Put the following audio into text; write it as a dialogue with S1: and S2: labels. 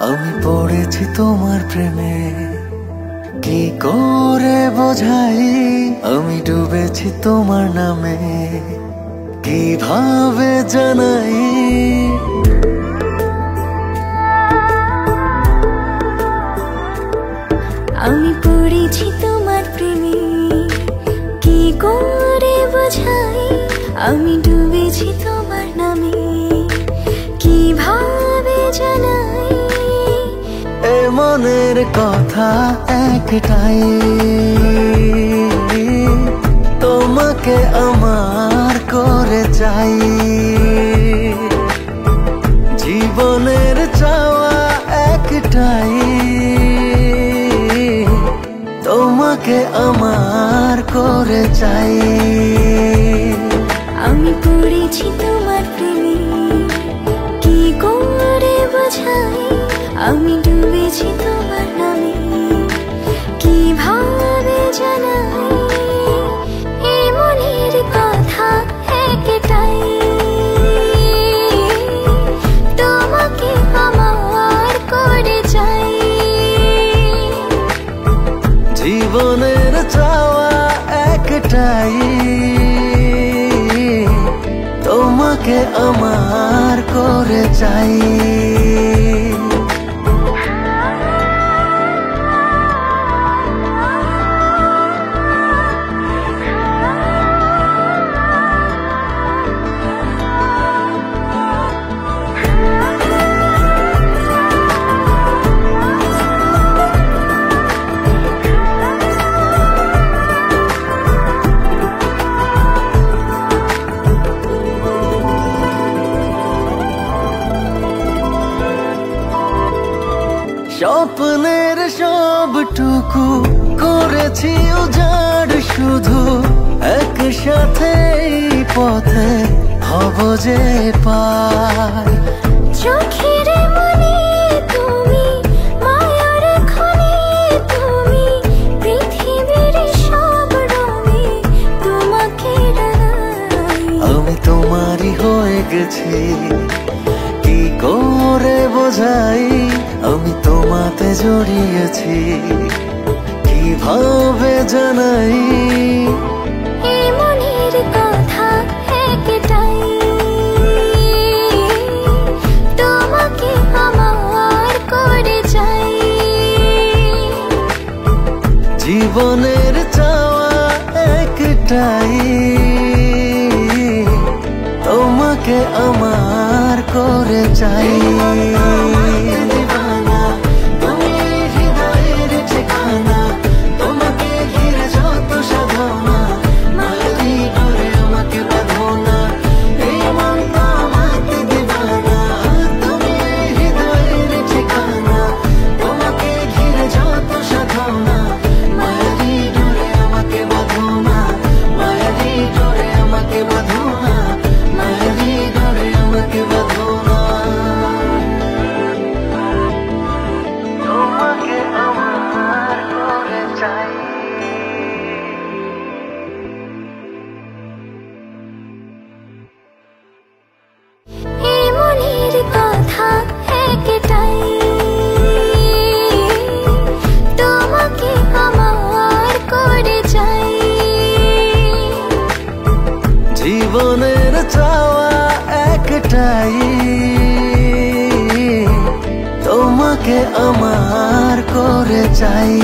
S1: আমি পড়েছি তোমার প্রেমে, কি করে বোঝাই? আমি ডুবেছি তোমার নামে, কিভাবে জানাই?
S2: আমি পড়েছি তোমার প্রেমে, কি করে বোঝাই? আমি ডুবেছি তোমার নামে, কিভাবে জানাই?
S1: এ মনের কথা একটাই, তোমাকে আমার করে চাই। জীবনের চাওয়া একটাই, তোমাকে আমার করে চাই।
S2: আমি পড়েছি তোমার প্রেমে, কি করে বোঝাই? আমি ডুবেছি তোমার নামে, কিভাবে জানাই? এই মনের কথা একটাই, তোমাকে আমার করে চাই।
S1: জীবনের চাওয়া একটাই, তোমাকে আমার করে চাই। স্বপ্নের সবটুকু করেছি উজাড়, শুধু একসাথে পথে হব যে পার।
S2: চোখের মনে তুমি, মায়ার খনি তুমি, পৃথিবীর সব রঙে তোমাকে রাঙাই।
S1: আমি তোমারই হয়ে গেছি, কি করে বোঝাই? আমি তোমাতে জড়িয়েছি, কিভাবে জানাই?
S2: এই মনের কথা একটাই, তোমাকে আমার করে চাই।
S1: জীবনের চাওয়া একটাই, তোমাকে আমার করে চাই। জীবনের চাওয়া একটাই, তোমাকে আমার করে চাই।